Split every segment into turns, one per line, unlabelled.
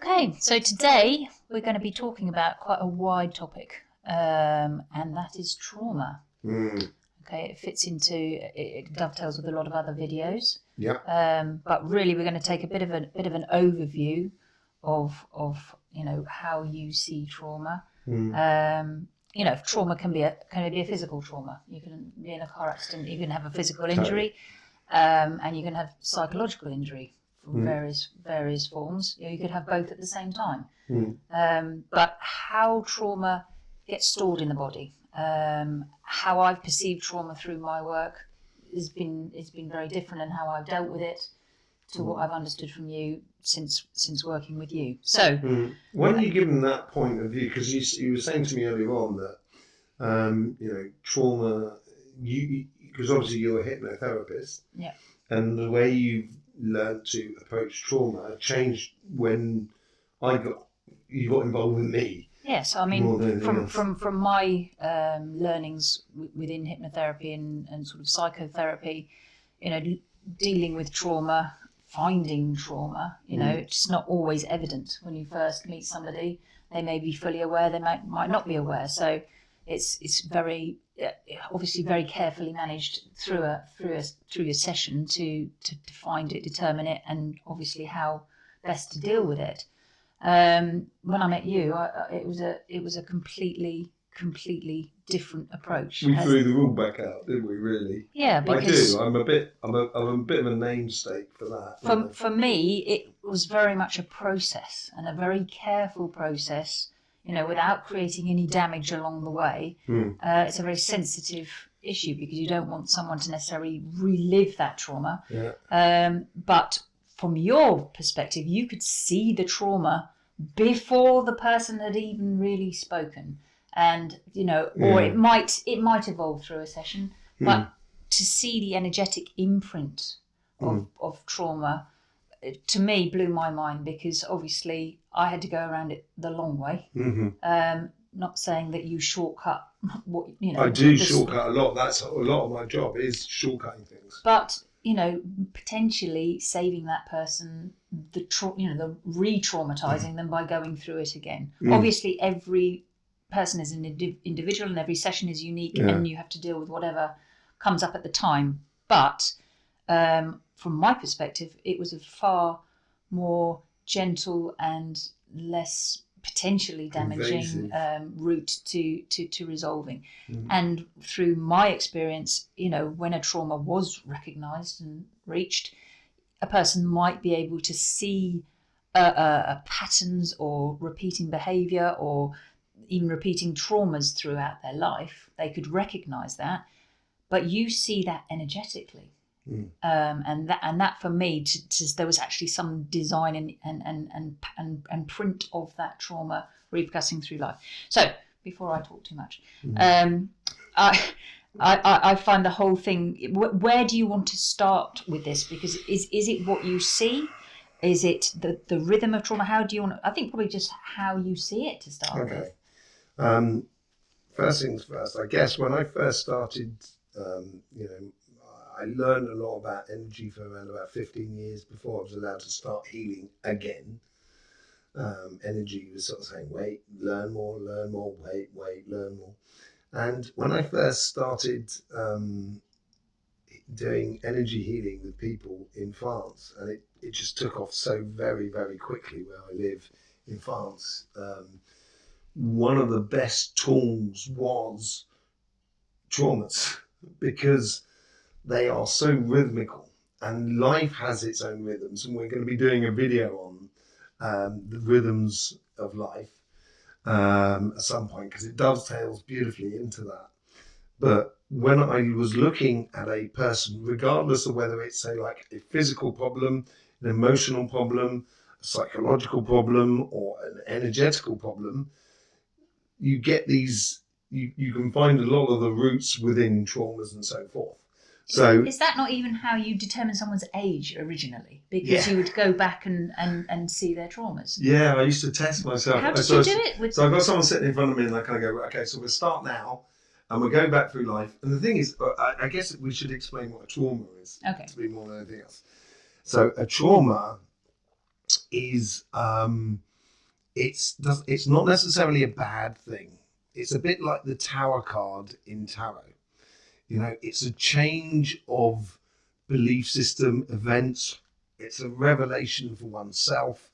Okay, so today we're going to be talking about quite a wide topic, and that is trauma. Okay, it dovetails with a lot of other videos.
Yeah.
But really, we're going to take a bit of an overview of how you see trauma. Trauma can be a physical trauma. You can be in a car accident. You can have a physical injury, and you can have psychological injury. Various forms. You could have both at the same time. But how trauma gets stored in the body, how I've perceived trauma through my work has been very different, and how I've dealt with it to what I've understood from you since working with you. So
when you give them that point of view, because you were saying to me earlier on that trauma, because obviously you're a hypnotherapist, and the way you've learned to approach trauma changed when you got involved with me.
Yes, I mean, from my learnings within hypnotherapy and sort of psychotherapy, dealing with trauma, finding trauma, it's not always evident when you first meet somebody. They may be fully aware, they might not be aware. So it's very obviously very carefully managed through a session to find it, determine it, and obviously how best to deal with it. When I met you, it was a completely different approach.
We threw the rule back out, didn't we? Really?
Yeah, because
I do. I'm a bit of a namesake for that.
For me, it was very much a process, and a very careful process. Without creating any damage along the way. It's a very sensitive issue because you don't want someone to necessarily relive that trauma. But from your perspective, you could see the trauma before the person had even really spoken, and or it might evolve through a session. But to see the energetic imprint of trauma, to me, blew my mind, because obviously I had to go around it the long way. Not saying that you shortcut what
I do shortcut a lot. That's a lot of my job is shortcutting things.
But potentially saving that person the re-traumatizing them by going through it again. Obviously, every person is an individual, and every session is unique, and you have to deal with whatever comes up at the time. But from my perspective, it was a far more gentle and less potentially damaging route to resolving. And through my experience, when a trauma was recognised and reached, a person might be able to see patterns or repeating behaviour or even repeating traumas throughout their life. They could recognise that, but you see that energetically. And that for me, there was actually some design and print of that trauma repercussing through life. So before I talk too much, I find the whole thing. Where do you want to start with this? Because is it what you see? Is it the rhythm of trauma? How do you want? I think probably just how you see it to start with.
First things first. I guess when I first started, I learned a lot about energy for around about 15 years before I was allowed to start healing again. Energy was sort of saying, wait, learn more, wait, learn more. And when I first started doing energy healing with people in France, and it just took off so very, very quickly where I live in France, one of the best tools was traumas, because they are so rhythmical, and life has its own rhythms, and we're going to be doing a video on the rhythms of life at some point, because it dovetails beautifully into that. But when I was looking at a person, regardless of whether it's like a physical problem, an emotional problem, a psychological problem, or an energetical problem, you get these, you can find a lot of the roots within traumas and so forth. So
is that not even how you determine someone's age originally? Because you would go back and see their traumas.
Yeah, I used to test myself.
How did you do it?
So I've got someone sitting in front of me, and I kind of go, okay, so we'll start now, and we're going back through life. And the thing is, I guess we should explain what a trauma is, to be more than anything else. So a trauma is it's not necessarily a bad thing. It's a bit like the Tower card in tarot. It's a change of belief system, events. It's a revelation for oneself.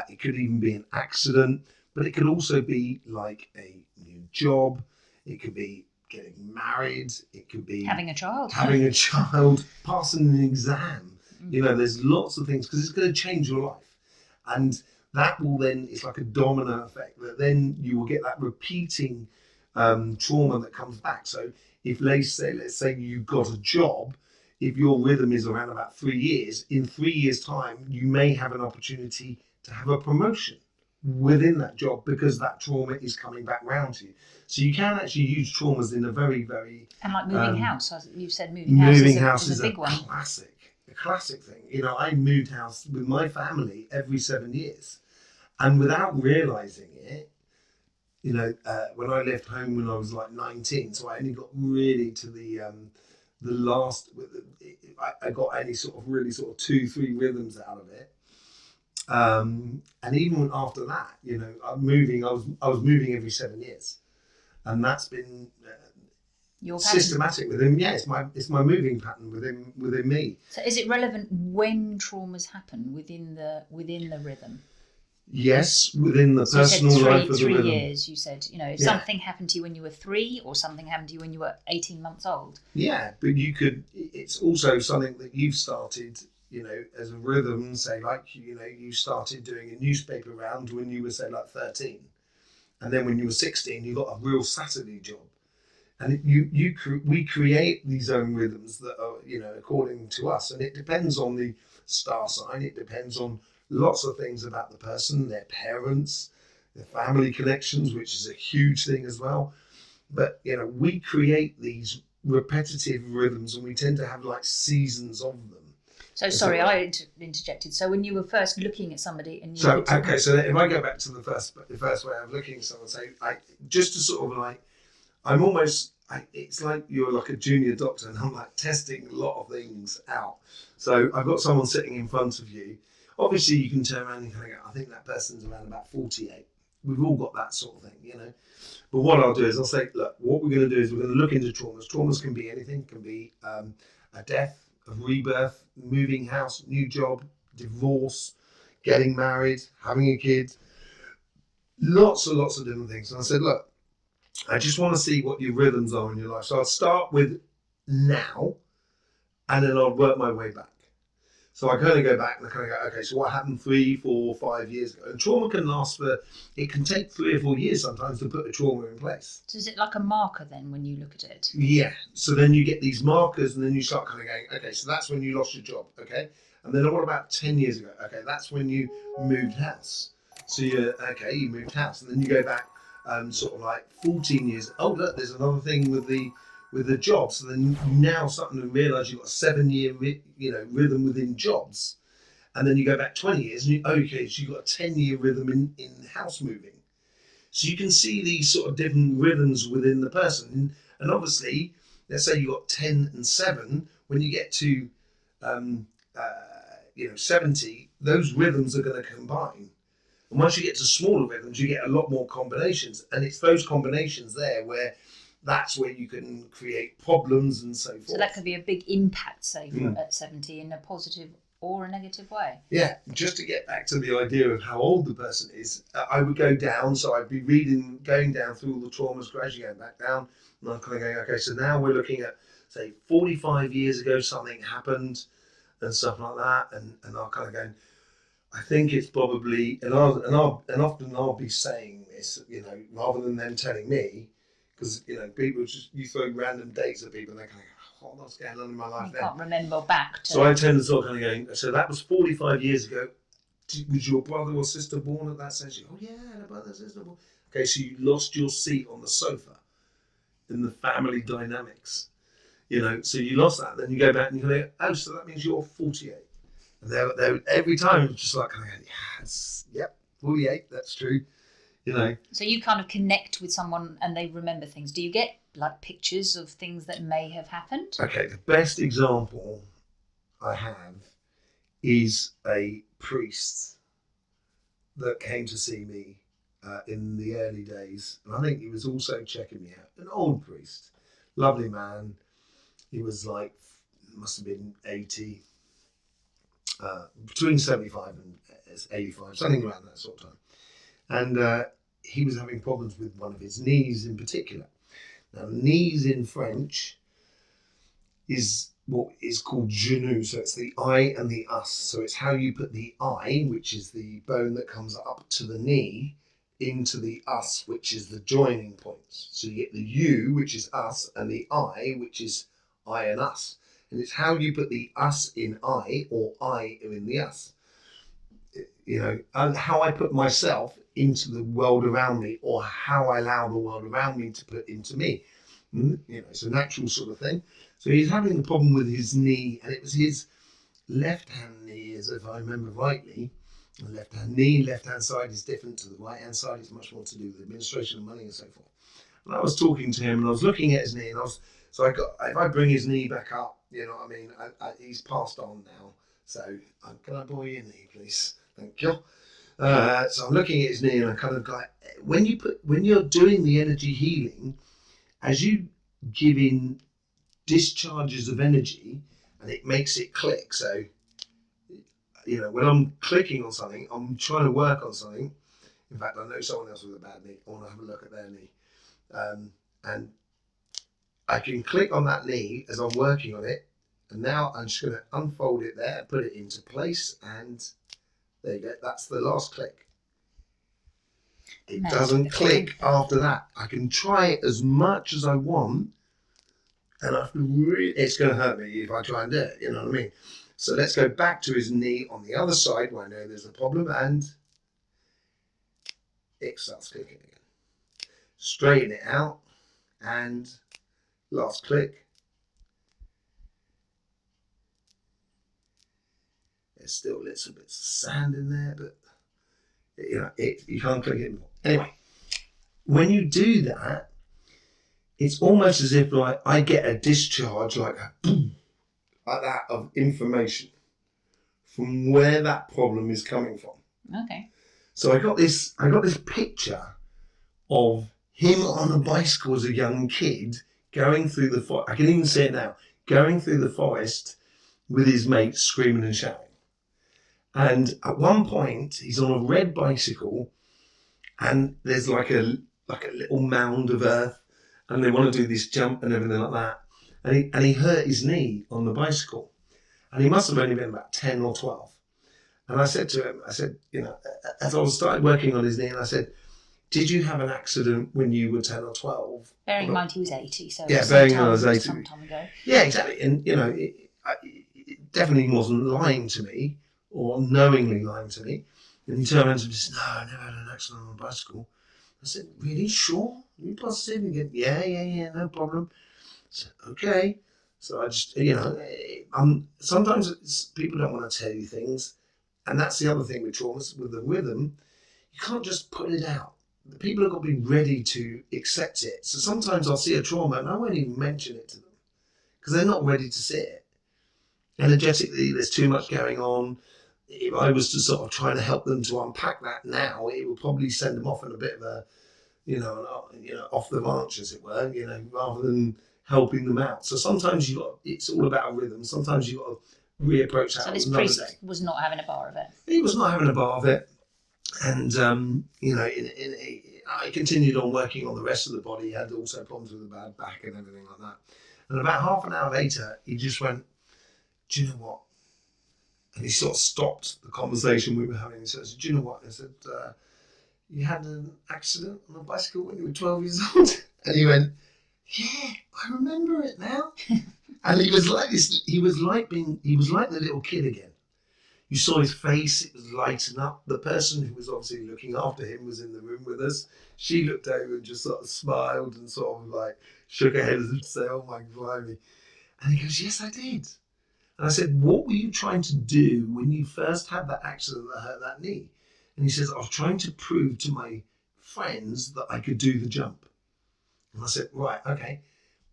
It could even be an accident, but it could also be like a new job. It could be getting married. It could be
having a child,
passing an exam. There's lots of things because it's going to change your life. And that will then, it's like a domino effect that then you will get that repeating trauma that comes back. So if let's say you got a job, if your rhythm is around about 3 years, in 3 years' time, you may have an opportunity to have a promotion within that job because that trauma is coming back round to you. So you can actually use traumas in a very, very...
And like moving house, as you said, moving house is a big one.
A classic thing. I moved house with my family every 7 years. And without realising it, when I left home when I was like 19, so I only got really to the last, I got only sort of 2-3 rhythms out of it. And even after that, I was moving every 7 years. And that's been systematic within. Yeah, it's my moving pattern within me.
So is it relevant when traumas happen within the rhythm?
Yes, within the personal life of the rhythm.
3 years, you said, if something happened to you when you were 3 or something happened to you when you were 18 months old.
Yeah, but it's also something that you've started, as a rhythm, say like, you started doing a newspaper round when you were, say, like 13. And then when you were 16, you got a real Saturday job. And we create these own rhythms that are, according to us. And it depends on the star sign. It depends on lots of things about the person, their parents, their family connections, which is a huge thing as well. But, we create these repetitive rhythms and we tend to have like seasons of them.
So sorry, I interjected. So when you were first looking at somebody and you...
So if I go back to the first way of looking at someone, say, just to sort of like, I'm almost... it's like you're like a junior doctor and I'm like testing a lot of things out. So I've got someone sitting in front of you. Obviously, you can turn around and kind of go, I think that person's around about 48. We've all got that sort of thing, But what I'll do is I'll say, look, what we're going to do is we're going to look into traumas. Traumas can be anything. Can be a death, a rebirth, moving house, new job, divorce, getting married, having a kid. Lots and lots of different things. And I said, look, I just want to see what your rhythms are in your life. So I'll start with now, and then I'll work my way back. So I kind of go back and I kind of go, okay, so what happened 3, 4, 5 years ago? And trauma can it can take 3 or 4 years sometimes to put a trauma in place.
So is it like a marker then when you look at it?
Yeah. So then you get these markers and then you start kind of going, okay, so that's when you lost your job, okay? And then what about 10 years ago? Okay, that's when you moved house. So you moved house. And then you go back sort of like 14 years. Oh, look, there's another thing with the job. So then you now starting to realise you've got a 7-year rhythm within jobs. And then you go back 20 years and so you've got a 10-year rhythm in house moving. So you can see these sort of different rhythms within the person. And obviously, let's say you've got 10 and 7, when you get to 70, those rhythms are going to combine. And once you get to smaller rhythms, you get a lot more combinations. And it's those combinations there where that's where you can create problems and so forth.
So that could be a big impact, say, at 70 in a positive or a negative way.
Yeah, just to get back to the idea of how old the person is, I would go down. So I'd be going down through all the traumas, gradually going back down. And I'm kind of going, okay, so now we're looking at, say, 45 years ago, something happened and stuff like that. And I'll kind of go, I think it's probably, and often I'll be saying this, rather than them telling me, because people you throw random dates at people and they're kind of go, what's going on in my life
you can't remember back to.
So I tend to sort of kind of going, so that was 45 years ago. Was your brother or sister born at that stage? Oh yeah, the brother and sister born. Okay, so you lost your seat on the sofa in the family dynamics. So you lost that. Then you go back and you go, oh, so that means you're 48. And they're every time it's just like, yes, yep, 48, that's true.
So you kind of connect with someone and they remember things. Do you get like pictures of things that may have happened?
Okay, the best example I have is a priest that came to see me in the early days, and I think he was also checking me out. An old priest, lovely man. He was like, must have been 80, between 75 and 85, something around that sort of time. And he was having problems with one of his knees in particular. Now, knees in French is what is called genou, so it's the I and the us. So it's how you put the I, which is the bone that comes up to the knee, into the us, which is the joining points. So you get the U, which is us, and the I, which is I and us. And it's how you put the us in I, or I in the us. You know, and how I put myself into the world around me, or how I allow the world around me to put into me. You know, it's a natural sort of thing. So he's having a problem with his knee, and it was his left-hand knee, as if I remember rightly. The left-hand knee, left-hand side is different to the right-hand side. It's much more to do with administration of money and so forth. And I was talking to him, and I was looking at his knee, and if I bring his knee back up, you know what I mean? He's passed on now. So can I borrow your knee, please? Thank you. So I'm looking at his knee, and I kind of like, when you're doing the energy healing, as you give in discharges of energy, and it makes it click. So, you know, when I'm clicking on something, I'm trying to work on something. In fact, I know someone else with a bad knee. I want to have a look at their knee. And I can click on that knee as I'm working on it. And now I'm just going to unfold it there, put it into place, and there you go. That's the last click. It doesn't click after that. I can try it as much as I want, and it's going to hurt me if I try and do it. You know what I mean? So let's go back to his knee on the other side where I know there's a problem, and it starts clicking again. Straighten it out, and last click. There's still little bits of sand in there, but you know, you can't click it anymore. Anyway, when you do that, it's almost as if like I get a discharge like that of information from where that problem is coming from.
Okay.
So I got this picture of him on a bicycle as a young kid going through the forest. I can even see it now, going through the forest with his mates screaming and shouting. And at one point, he's on a red bicycle, and there's like a little mound of earth, and they want to do this jump and everything like that. And he hurt his knee on the bicycle, and he must have only been about 10 or 12. And I said to him, you know, as I started working on his knee, and I said, did you have an accident when you were 10 or 12?
Bearing in mind he was 80, so
yeah, bearing in mind I was 80.
Some time ago.
Yeah, exactly. And, you know, it definitely wasn't lying to me, or knowingly lying to me. And he turned around and said, no, I never had an accident on a bicycle. I said, really? Sure? Are you positive? And again, yeah, no problem. I said, okay. So I just, you know, sometimes people don't want to tell you things. And that's the other thing with traumas, with the rhythm, you can't just put it out. The people have got to be ready to accept it. So sometimes I'll see a trauma and I won't even mention it to them because they're not ready to see it. Energetically, there's too much going on. If I was to sort of try to help them to unpack that now, it would probably send them off in a bit of a, off the march, as it were, rather than helping them out. So sometimes it's all about a rhythm. Sometimes you got to reapproach that.
So this priest was not having a bar of it.
He was not having a bar of it, and I continued on working on the rest of the body. He had also problems with the bad back and everything like that. And about half an hour later, he just went, "Do you know what?" And he sort of stopped the conversation we were having. He says, "Do you know what?" I said, "You had an accident on a bicycle when you were 12 years old?" And he went, "Yeah, I remember it now." And he was like this. He was like the little kid again. You saw his face; it was lighting up. The person who was obviously looking after him was in the room with us. She looked over and just sort of smiled and sort of like shook her head and said, "Oh my blimey!" And he goes, "Yes, I did." And I said, "What were you trying to do when you first had that accident that hurt that knee?" And he says, "I was trying to prove to my friends that I could do the jump." And I said, "Right, okay.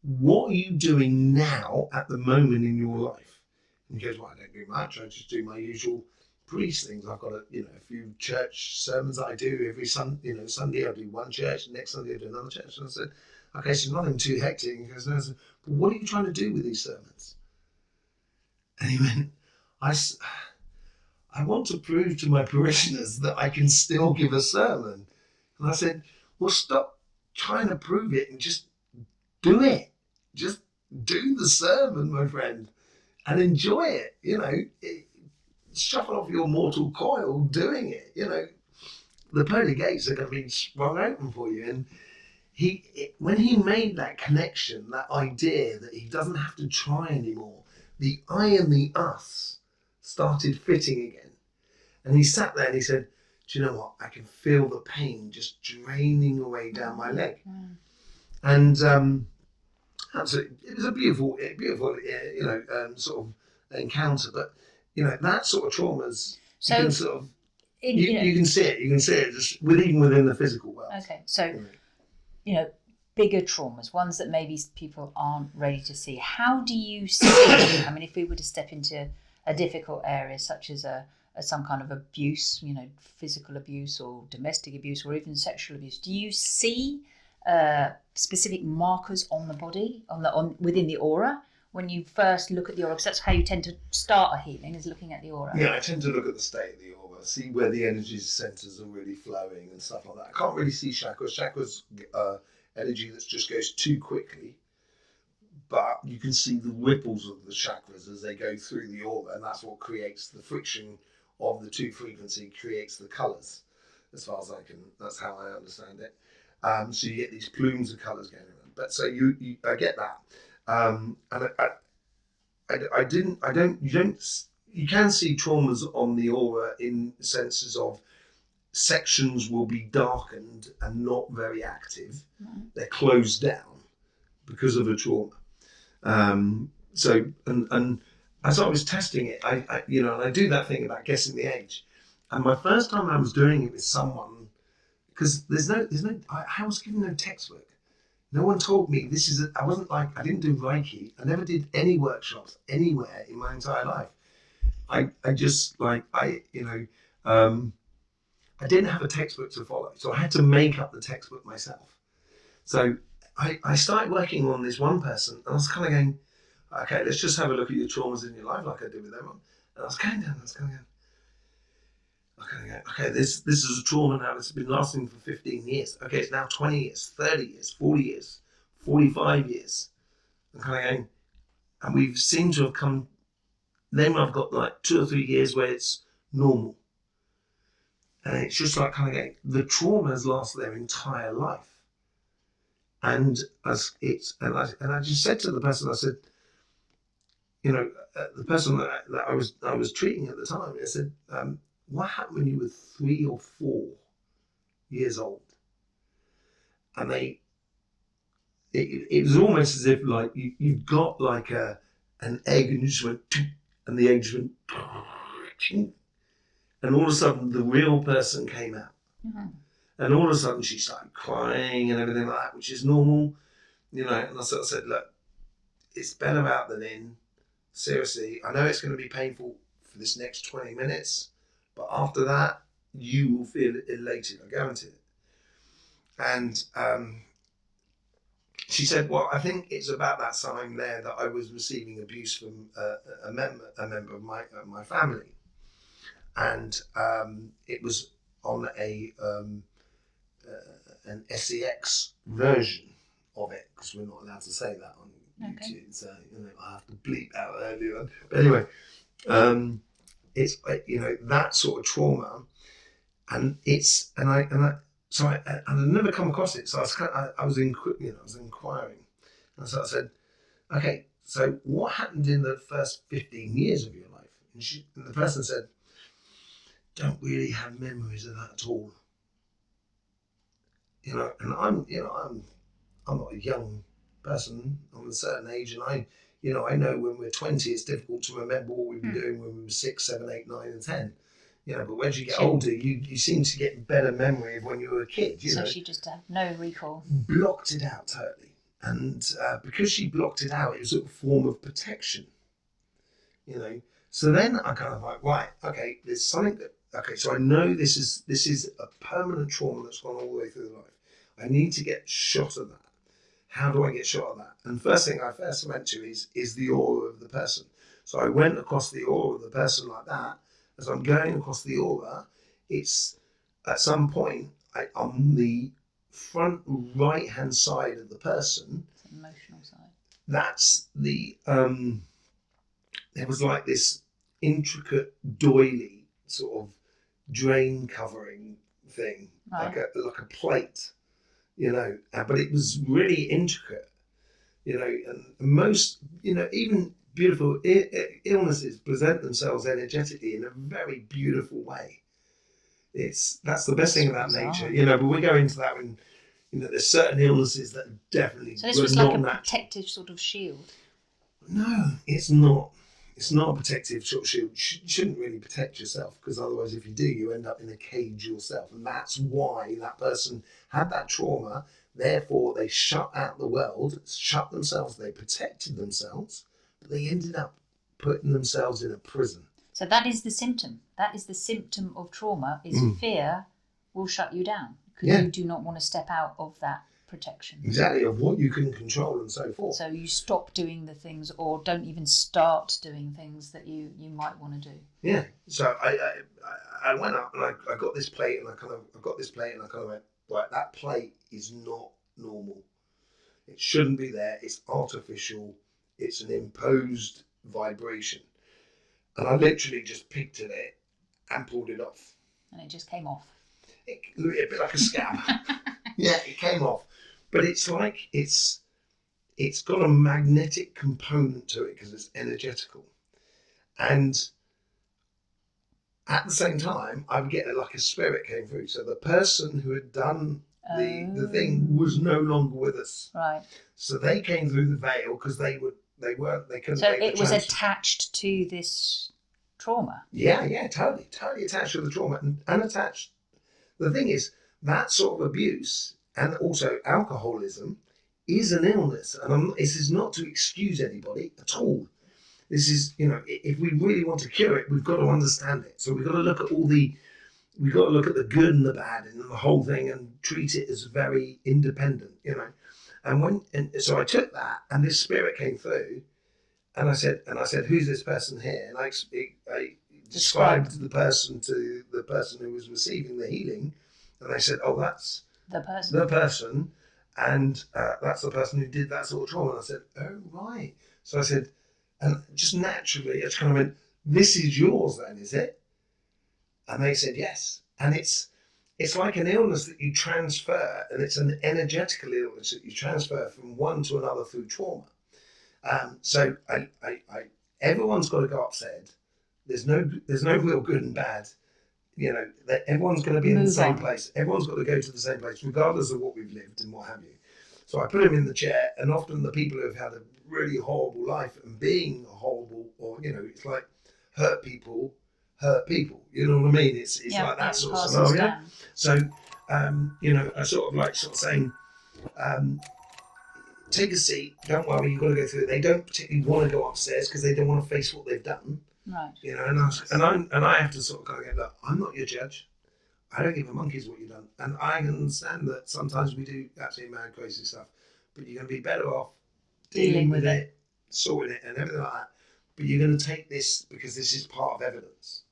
What are you doing now at the moment in your life?" And he goes, "Well, I don't do much. I just do my usual priest things. I've got a few church sermons that I do every Sunday I do one church, next Sunday I do another church. And I said, okay, so nothing too hectic. And he goes, no, I said, but what are you trying to do with these sermons? And he went, I want to prove to my parishioners that I can still give a sermon. And I said, well, stop trying to prove it and just do it. Just do the sermon, my friend, and enjoy it. Shuffle off your mortal coil doing it. The pearly gates are going to be sprung open for you. And when he made that connection, that idea that he doesn't have to try anymore, the I and the us started fitting again. And he sat there and he said, do you know what? I can feel the pain just draining away down my leg. And it was a beautiful, sort of encounter. But, that sort of traumas,
So,
you can sort of, you can see it. You can see it just even within the physical world.
Okay, so, bigger traumas, ones that maybe people aren't ready to see. How do you see, I mean, if we were to step into a difficult area such as some kind of abuse, physical abuse or domestic abuse or even sexual abuse, do you see specific markers on the body, within the aura, when you first look at the aura? Because that's how you tend to start a healing, is looking at the aura.
Yeah, I tend to look at the state of the aura, see where the energy centers are really flowing and stuff like that. I can't really see chakras. Chakras energy that just goes too quickly, but you can see the ripples of the chakras as they go through the aura, and that's what creates the friction of the two frequency, creates the colors, as far as that's how I understand it. So you get these plumes of colors going around. But so I get that. And you can see traumas on the aura in senses of sections will be darkened and not very active. They're closed down because of a trauma. So as I was testing it, I do that thing about guessing the age. And my first time I was doing it with someone, because I was given no textbook. No one told me I didn't do Reiki. I never did any workshops anywhere in my entire life. I didn't have a textbook to follow. So I had to make up the textbook myself. So I started working on this one person, and I was kind of going, okay, let's just have a look at your traumas in your life like I did with everyone. And I was going down, okay, this is a trauma now that's been lasting for 15 years. Okay, it's now 20 years, 30 years, 40 years, 45 years. I'm kind of going, and we've seemed to have come, then I've got like 2 or 3 years where it's normal. And it's just like kind of going, the trauma has lasted their entire life. And I just said to the person, I said, the person that I was treating at the time, I said, what happened when you were 3 or 4 years old? And it was almost as if like you've got like an egg and you just went, and the egg just went, and all of a sudden the real person came out. Mm-hmm. And all of a sudden she started crying and everything like that, which is normal, And I sort of said, look, it's better out than in. Seriously, I know it's going to be painful for this next 20 minutes, but after that, you will feel elated, I guarantee it. And she said, well, I think it's about that time there that I was receiving abuse from a member of my family. And it was on an SEX version of it, because we're not allowed to say that on YouTube, so I have to bleep out earlier on. But anyway, it's that sort of trauma, and I'd never come across it. So I was inquiring, and so I said, okay, so what happened in the first 15 years of your life? And the person said, don't really have memories of that at all. And I'm not a young person. I'm a certain age, and I know when we're 20, it's difficult to remember what we were doing when we were 6, 7, 8, 9, and 10. But when you get older, you seem to get better memory of when you were a kid.
So she just had no recall.
Blocked it out totally, and because she blocked it out, it was a form of protection. So then I kind of like, right, okay, there's something that, okay, so I know this is a permanent trauma that's gone all the way through life. I need to get shot of that. How do I get shot of that? And first thing I first went to is the aura of the person. So I went across the aura of the person like that. As I'm going across the aura, it's at some point on the front right hand side of the person.
It's the emotional side.
That's the there was like this intricate doily sort of drain covering thing,
Right.
like a plate, but it was really intricate, and most, even beautiful illnesses present themselves energetically in a very beautiful way. That's the best thing about nature, but we go into that when, there's certain illnesses that definitely
So this
were
was like
not
a
natural.
protective sort of shield.
No, it's not. It's not a protective sort of shield. You shouldn't really protect yourself, because otherwise, if you do, you end up in a cage yourself. And that's why that person had that trauma. Therefore, they shut out the world, shut themselves, they protected themselves, but they ended up putting themselves in a prison.
So that is the symptom. That is the symptom of trauma, is fear will shut you down because you do not want to step out of that protection.
Exactly, of what you can control and so forth.
So you stop doing the things, or don't even start doing things that you might want to do.
Yeah. So I went up and I got this plate, and I kind of went, right, that plate is not normal. It shouldn't be there. It's artificial. It's an imposed vibration. And I literally just picked at it and pulled it off.
And it just came off.
A bit like a scab. Yeah, it came off. But it's like it's got a magnetic component to it because it's energetical. And at the same time, I would get like a spirit came through. So the person who had done the thing was no longer with us.
Right.
So they came through the veil because they couldn't.
So it was attached to this trauma.
Yeah, totally attached to the trauma and attached. The thing is, that sort of abuse and also alcoholism is an illness, and this is not to excuse anybody at all. This is, if we really want to cure it, we've got to understand it. So we've got to look at we've got to look at the good and the bad and the whole thing and treat it as very independent, And so I took that, and this spirit came through, and I said, who's this person here? And I described the person to the person who was receiving the healing, and they said, oh, that's the person, and that's the person who did that sort of trauma. And I said, oh, right. So I said, and just naturally, I just kind of went, this is yours then, is it? And they said, yes. And it's like an illness that you transfer, and it's an energetical illness that you transfer from one to another through trauma. So everyone's got to go upset. There's no real good and bad. That everyone's going to be in the same place. Everyone's got to go to the same place, regardless of what we've lived and what have you. So I put him in the chair, and often the people who have had a really horrible life and being horrible, or it's like hurt people. You know what I mean? It's like that sort of scenario. Down. So I sort of saying, take a seat. Don't worry, you've got to go through it. They don't particularly want to go upstairs because they don't want to face what they've done.
Right.
And I have to sort of kind of get that. I'm not your judge. I don't give a monkey's what you've done. And I understand that sometimes we do absolutely mad, crazy stuff, but you're going to be better off dealing with it, sorting it, and everything like that. But you're going to take this because this is part of evidence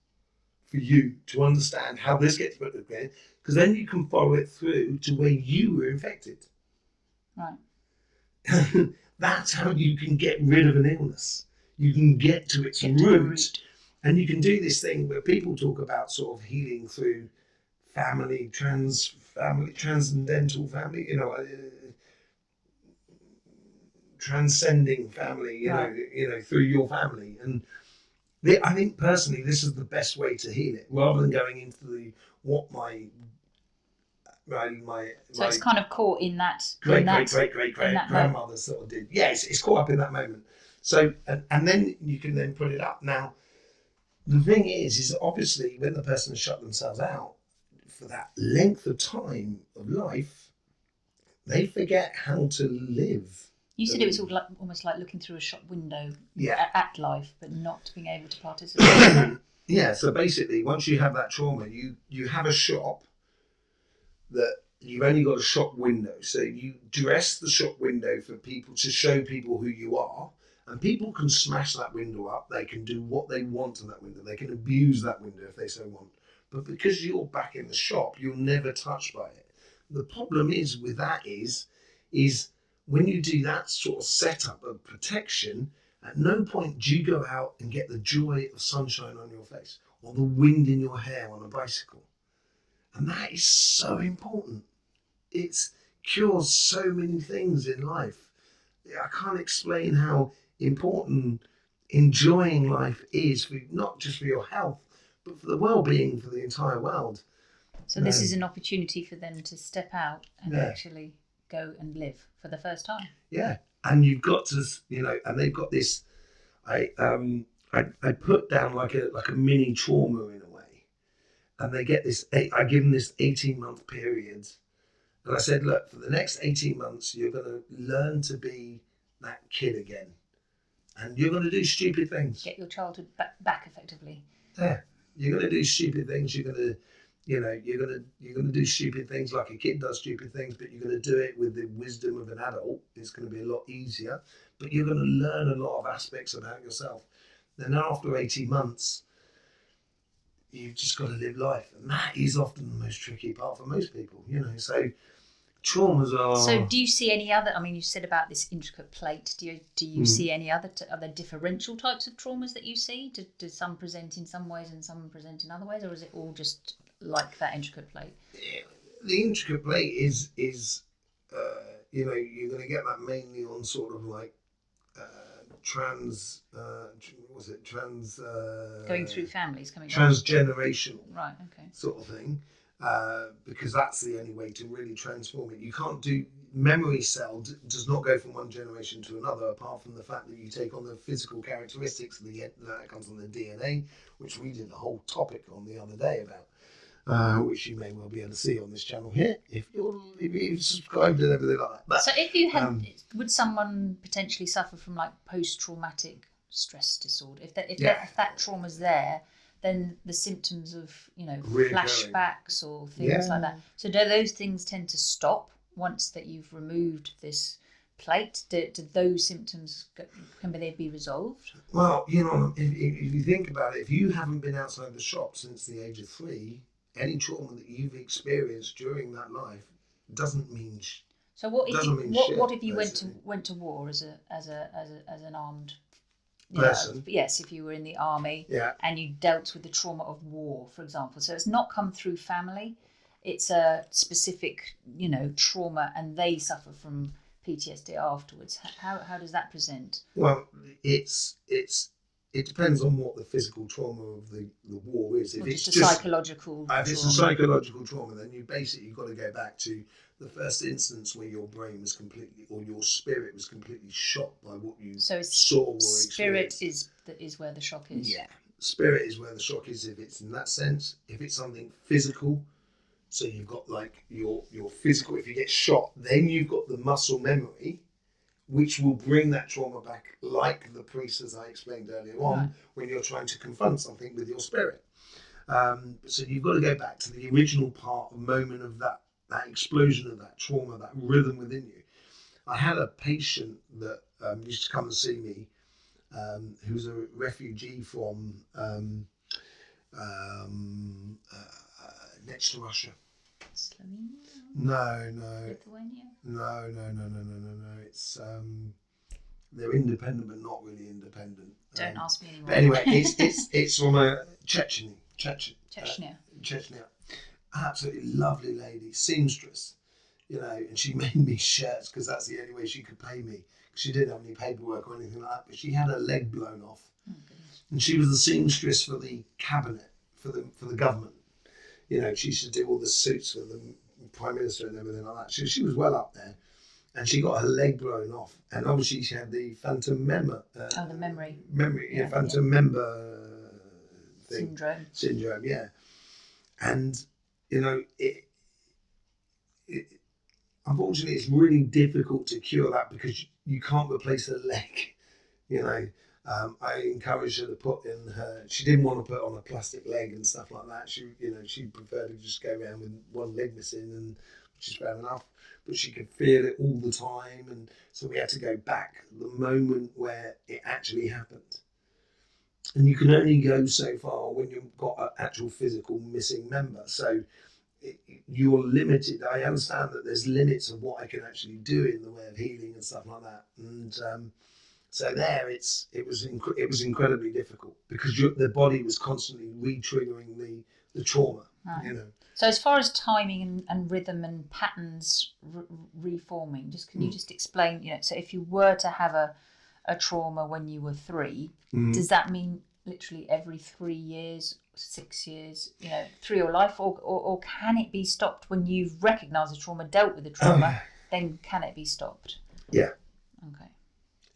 for you to understand how this gets put together, because then you can follow it through to where you were infected.
Right.
That's how you can get rid of an illness. You can get to its root. And you can do this thing where people talk about sort of healing through transcendental family, transcending family, through your family. And I think personally, this is the best way to heal it, rather than going into
so it's kind of caught in that
great grandmother sort of did. Yes, it's caught up in that moment. So and then you can then put it up. Now the thing is obviously when the person has shut themselves out for that length of time of life, they forget how to live.
You said it was almost like looking through a shop window
Yeah.
at life, but not being able to participate.
Yeah, so basically, once you have that trauma, you have a shop that you've only got a shop window. So you dress the shop window for people to show people who you are, and people can smash that window up. They can do what they want in that window. They can abuse that window if they so want. But because you're back in the shop, you're never touched by it. The problem is with that is when you do that sort of setup of protection, at no point do you go out and get the joy of sunshine on your face or the wind in your hair on a bicycle. And that is so important. It cures so many things in life. I can't explain how important enjoying life is, for not just for your health, but for the well-being for the entire world.
So this is an opportunity for them to step out and
Yeah.
actually go and live for the first time.
Yeah, and you've got to, and they've got this. I put down like a mini trauma in a way, and they get this. I give them this 18-month period, and I said, look, for the next 18 months, you're going to learn to be that kid again, and you're going to do stupid things.
Get your childhood back effectively.
Yeah, you're going to do stupid things. You're going to. You're gonna do stupid things like a kid does stupid things, but you're gonna do it with the wisdom of an adult. It's gonna be a lot easier, but you're gonna learn a lot of aspects about yourself. Then after 18 months, you've just got to live life, and that is often the most tricky part for most people. So traumas are.
So do you see any other? I mean, you said about this intricate plate. Do you see any other differential types of traumas that you see? Do some present in some ways and some present in other ways, or is it all just like that intricate plate?
The intricate plate is you're going to get that mainly on sort of like
going through families, coming
transgenerational,
right? Okay,
sort of thing, because that's the only way to really transform it. You can't do memory cell does not go from one generation to another, apart from the fact that you take on the physical characteristics that comes from the DNA, which we did a whole topic on the other day about. Which you may well be able to see on this channel here if you subscribed and everything like that. But,
so if you had, would someone potentially suffer from like post-traumatic stress disorder? If that trauma's there, then the symptoms of flashbacks or things like that. So do those things tend to stop once that you've removed this plate? Do those symptoms can they be resolved?
Well, if you think about it, if you haven't been outside the shop since the age of 3. Any trauma that you've experienced during that life doesn't mean.
So what if you went to war as an armed
person?
Yes, if you were in the army, and you dealt with the trauma of war, for example. So it's not come through family; it's a specific trauma, and they suffer from PTSD afterwards. How does that present?
Well, it depends on what the physical trauma of the war is. If it's
just a psychological trauma.
If it's a psychological trauma, then you've got to go back to the first instance where your brain was completely, or your spirit was completely shocked by what you saw or experienced.
Spirit is where the shock is.
Yeah, spirit is where the shock is if it's in that sense. If it's something physical, so you've got like your physical, if you get shot, then you've got the muscle memory, which will bring that trauma back, like the priest, as I explained earlier on, when you're trying to confront something with your spirit. So you've got to go back to the original moment of that explosion of that trauma, that rhythm within you. I had a patient that used to come and see me, who was a refugee from next to Russia.
Slovenia?
No.
Lithuania?
No. It's they're independent, but not really independent.
Don't ask me anymore.
But anyway, it's from Chechnya. Absolutely lovely lady, seamstress, and she made me shirts because that's the only way she could pay me. She didn't have any paperwork or anything like that, but she had her leg blown off, and she was the seamstress for the cabinet for the government. She used to do all the suits for the Prime Minister and everything like that. She was well up there, and she got her leg blown off, and obviously she had the phantom member.
The memory.
Phantom member thing. Syndrome, yeah. And unfortunately, it's really difficult to cure that because you can't replace a leg. You know, I encouraged her to put in her. She didn't want to put on a plastic leg and stuff like that. She preferred to just go around with one leg missing, and which is fair enough. But she could feel it all the time, and so we had to go back the moment where it actually happened. And you can only go so far when you've got an actual physical missing member. So you're limited. I understand that there's limits of what I can actually do in the way of healing and stuff like that. And so there, it was incredibly difficult because the body was constantly re-triggering the trauma.
Right.
You know.
So as far as timing and rhythm and patterns reforming, can you just explain? So if you were to have a trauma when you were 3, does that mean literally every 3 years, 6 years, through your life, or can it be stopped when you've recognised the trauma, dealt with the trauma? Then can it be stopped?
Yeah.
Okay.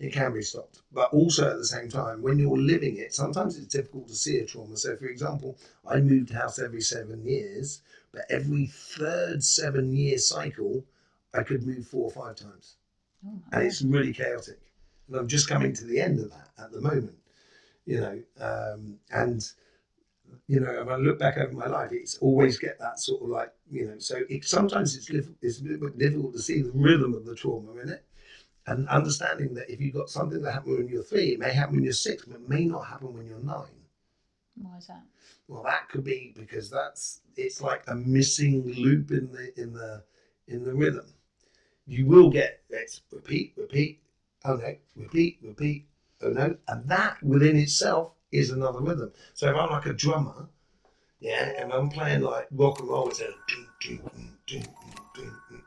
It can be stopped, but also at the same time, when you're living it, sometimes it's difficult to see a trauma. So, for example, I moved house every 7 years, but every third 7-year cycle, I could move 4 or 5 times, and it's really chaotic. And I'm just coming to the end of that at the moment, and if I look back over my life, it's always get that sort of like, so sometimes it's a little bit difficult to see the rhythm of the trauma in it. And understanding that if you've got something that happened when you're 3, it may happen when you're 6, but it may not happen when you're 9.
Why is that?
Well, that could be because it's like a missing loop in the rhythm. You will get let's repeat, oh no, repeat, oh no, and that within itself is another rhythm. So if I'm like a drummer, and I'm playing like rock and roll, it's a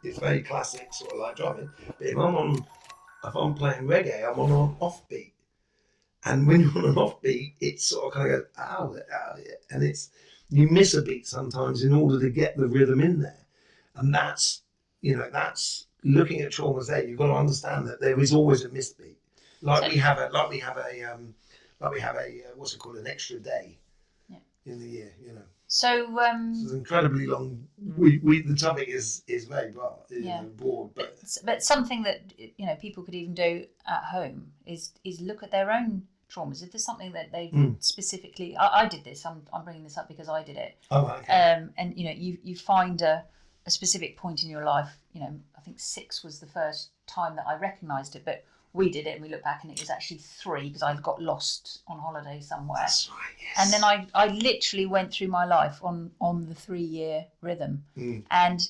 it's very classic sort of like drumming. But if I'm playing reggae, I'm on an offbeat. And when you're on an offbeat, it's sort of kind of goes, ow, yeah. And you miss a beat sometimes in order to get the rhythm in there. And that's looking at traumas there, you've got to understand that there is always a missed beat. We have a what's it called, an extra day in the year,
So
it's incredibly long. The topic is very broad,
but something that people could even do at home is look at their own traumas. If there's something that they've specifically, I did this. I'm bringing this up because I did it.
Oh, okay.
And you find a specific point in your life. I think 6 was the first time that I recognised it, but we did it and we looked back and it was actually 3 because I got lost on holiday somewhere.
That's right, yes.
And then I literally went through my life on the 3-year rhythm. And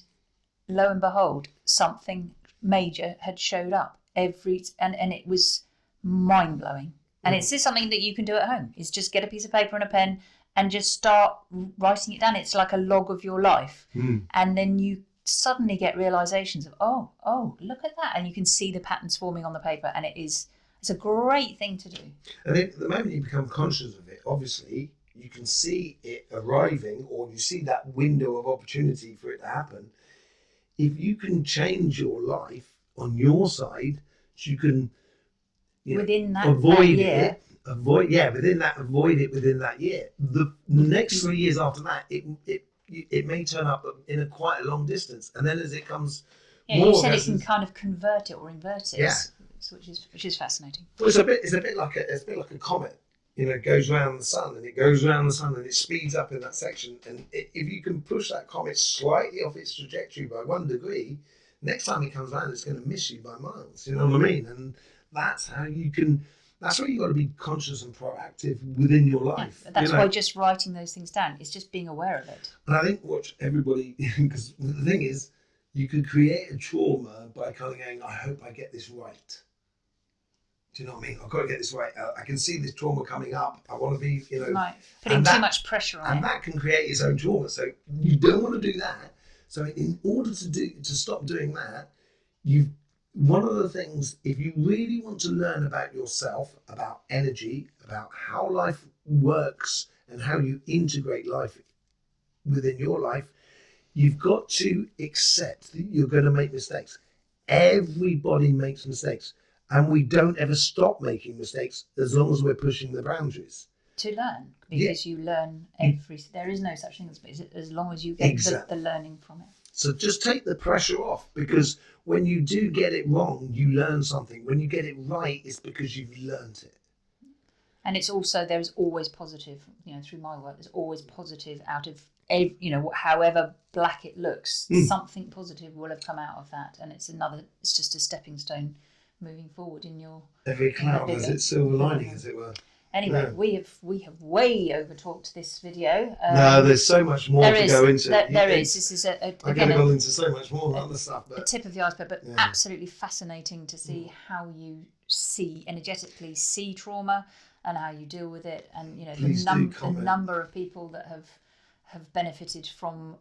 lo and behold, something major had showed up and it was mind-blowing. And it's just something that you can do at home, is just get a piece of paper and a pen and just start writing it down. It's like a log of your life. And then you suddenly get realizations of oh look at that, and you can see the patterns forming on the paper, and it's a great thing to do.
And then the moment you become conscious of it, obviously you can see it arriving, or you see that window of opportunity for it to happen. If you can change your life on your side, you can
within that
avoid
year.
Avoid it within that year. The next 3 years after that, it may turn up in quite a long distance, and then as it comes more,
you said it can kind of convert it or invert it, which is fascinating.
Well, it's a bit like a comet. It goes around the sun and it speeds up in that section, and if you can push that comet slightly off its trajectory by 1 degree, next time it comes around, it's going to miss you by miles. You know what I mean? And that's how you can. That's why you've got to be conscious and proactive within your life.
Yeah, that's why just writing those things down is just being aware of it.
And I think what everybody, because the thing is, you can create a trauma by kind of going, I hope I get this right. Do you know what I mean? I've got to get this right. I can see this trauma coming up. I want to be,
Right. Putting too much pressure on it.
And that can create its own trauma. So you don't want to do that. So in order to stop doing that, one of the things, if you really want to learn about yourself, about energy, about how life works and how you integrate life within your life, you've got to accept that you're going to make mistakes. Everybody makes mistakes, and we don't ever stop making mistakes as long as we're pushing the boundaries.
To learn, because you learn there is no such thing as long as you get the learning from it.
So just take the pressure off, because when you do get it wrong, you learn something. When you get it right, it's because you've learned it.
And it's also, there's always positive, through my work, there's always positive out of, however black it looks, something positive will have come out of that. And it's just a stepping stone moving forward in your...
Every cloud has its silver lining, as it were.
Anyway, we have way over talked this video.
No, there's so much more to go into.
There is. This is
I could have gone into so much more other stuff, but
a tip of the iceberg. But absolutely fascinating to see how you energetically see trauma and how you deal with it, and the number of people that have benefited from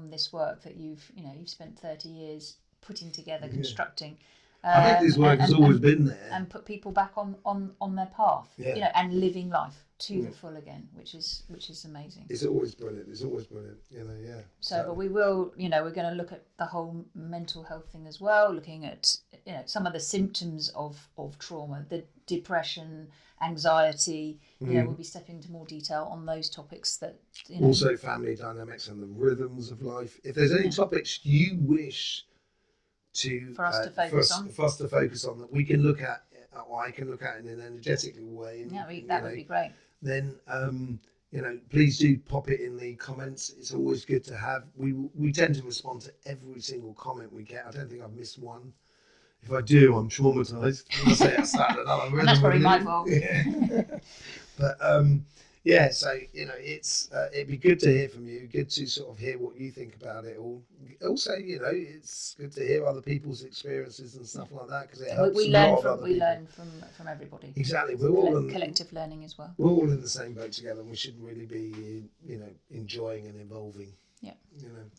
this work that you've spent 30 years putting together, constructing.
I think this work has always been there,
and put people back on their path, and living life to the full again, which is amazing.
It's always brilliant. So,
but we will, we're going to look at the whole mental health thing as well, looking at some of the symptoms of trauma, the depression, anxiety. We'll be stepping into more detail on those topics that
also family dynamics and the rhythms of life. If there's any topics you wish for us to focus on that we can look at, or I can look at in an energetic way,
that would be great.
Then please do pop it in the comments. It's always good to have. We tend to respond to every single comment we get. I don't think I've missed one. If I do, I'm traumatized. I started another rhythm.
That's probably my fault.
But so it's it'd be good to hear from you. Good to sort of hear what you think about it all. Also, it's good to hear other people's experiences and stuff like that, because it helps. We
learn from everybody.
Exactly, we're all
collective learning as well.
We're all in the same boat together, and we should really be enjoying and evolving.
Yeah.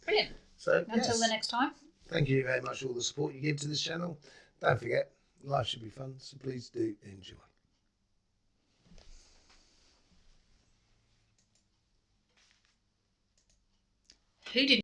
Brilliant.
So
until the next time.
Thank you very much for all the support you give to this channel. Don't forget, life should be fun, so please do enjoy.
Who did